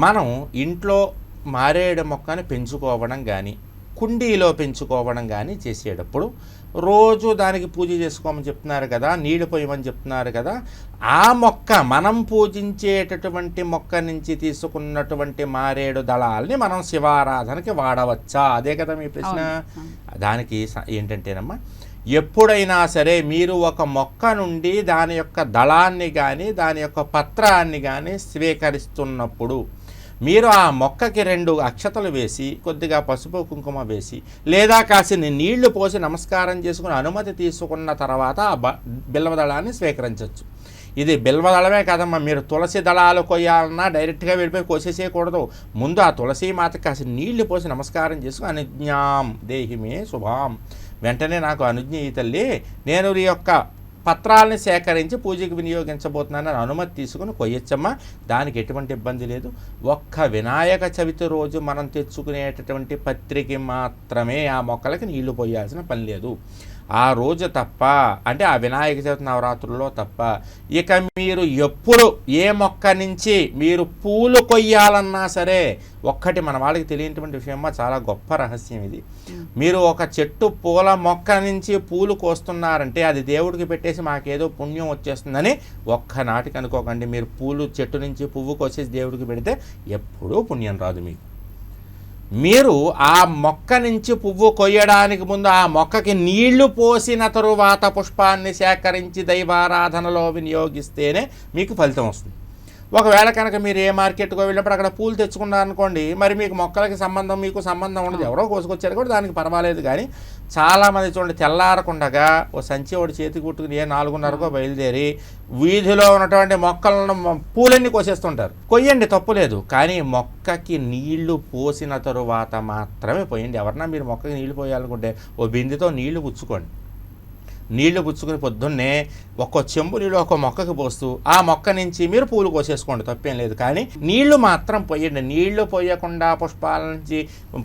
మనం ఇంట్లో మారేడు మొక్కని పెంచుకోవడం కానీ కుండీలో పెంచుకోవడం కానీ చేసేటప్పుడు రోజు దానికి పూజ చేసుకోమని చెప్తున్నారు కదా, నీళ్లు పోయమని చెప్తున్నారు కదా. ఆ మొక్క మనం పూజించేటటువంటి మొక్క నుంచి తీసుకున్నటువంటి మారేడు దళాల్ని మనం శివారాధనకి వాడవచ్చా? అదే కదా మీ ప్రశ్న. దానికి ఏంటంటేనమ్మా, ఎప్పుడైనా సరే మీరు ఒక మొక్క నుండి దాని యొక్క దళాన్ని కానీ దాని యొక్క పత్రాన్ని కానీ స్వీకరిస్తున్నప్పుడు మీరు ఆ మొక్కకి 2 అక్షతలు వేసి కొద్దిగా పసుపు కుంకుమ వేసి లేదా కాసిన నీళ్లు పోసి నమస్కారం చేసుకుని అనుమతి తీసుకున్న తర్వాత ఆ బిల్వదళాన్ని స్వీకరించవచ్చు. ఇది బిల్వదళమే కాదమ్మా, మీరు తులసి దళాలు కొయ్యాలన్నా డైరెక్ట్గా వెళ్ళిపోయి కోసేసేయకూడదు. ముందు ఆ తులసి మాత కాసిన నీళ్లు పోసి నమస్కారం చేసుకుని అనుజ్ఞాం దేహిమే శుభాం, వెంటనే నాకు అనుజ్ఞ ఈ తల్లి, నేను ఈ యొక్క పత్రాలని సేకరించి పూజకి వినియోగించబోతున్నానని అనుమతి తీసుకుని కొయ్యొచ్చమ్మా, దానికి ఎటువంటి ఇబ్బంది లేదు. ఒక్క వినాయక చవితి రోజు మనం తెచ్చుకునేటటువంటి పత్రికి మాత్రమే ఆ మొక్కలకి నీళ్లు పోయాల్సిన పని లేదు. ఆ రోజు తప్ప, అంటే ఆ వినాయక చవితి నవరాత్రుల్లో తప్ప. ఇక మీరు ఎప్పుడు ఏ మొక్క నుంచి మీరు పూలు కొయ్యాలన్నా సరే, ఒక్కటి మన వాళ్ళకి తెలియనటువంటి విషయమ్మా, చాలా గొప్ప రహస్యం ఇది. మీరు ఒక చెట్టు పూల మొక్క నుంచి పూలు కోస్తున్నారంటే అది దేవుడికి పెట్టేసి మాకేదో పుణ్యం వచ్చేస్తుందని ఒక్కనాటికి అనుకోకండి. మీరు పూలు చెట్టు నుంచి పువ్వు కోసేసి దేవుడికి పెడితే ఎప్పుడూ పుణ్యం రాదు మీకు. మీరు ఆ మొక్క నుంచి పువ్వు కొయ్యడానికి ముందు ఆ మొక్కకి నీళ్లు పోసిన తరువాత పుష్పాన్ని సేకరించి దైవారాధనలో వినియోగిస్తేనే మీకు ఫలితం వస్తుంది. ఒకవేళ కనుక మీరు ఏ మార్కెట్కో వెళ్ళినప్పుడు అక్కడ పూలు తెచ్చుకున్నారనుకోండి, మరి మీకు మొక్కలకి సంబంధం మీకు సంబంధం ఉండదు. ఎవరో కోసుకొచ్చారు కూడా దానికి పర్వాలేదు. కానీ చాలామంది చూడండి, తెల్లారకుండగా ఓ సంచి ఒకటి చేతి కుట్టుకుని 4:30కో బయలుదేరి వీధిలో ఉన్నటువంటి మొక్కలను పూలన్నీ కోసేస్తుంటారు. కొయ్యండి, తప్పులేదు. కానీ మొక్కకి నీళ్లు పోసిన తరువాత మాత్రమే పోయండి. ఎవరన్నా మీరు మొక్కకి నీళ్లు పోయాలనుకుంటే ఓ బిందెతో నీళ్లు పుచ్చుకోండి. నీళ్లు పుచ్చుకుని పొద్దున్నే ఒక్కో చెంబు నీళ్ళు ఒక మొక్కకి పోస్తూ ఆ మొక్క నుంచి మీరు పూలు కోసేసుకోండి, తప్పేం లేదు. కానీ నీళ్లు మాత్రం పోయండి. నీళ్లు పోయకుండా పుష్పాల నుంచి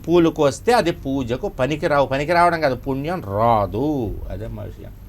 పూలు కోస్తే అది పూజకు పనికి రావడం కాదు, పుణ్యం రాదు. అదే మా విషయం.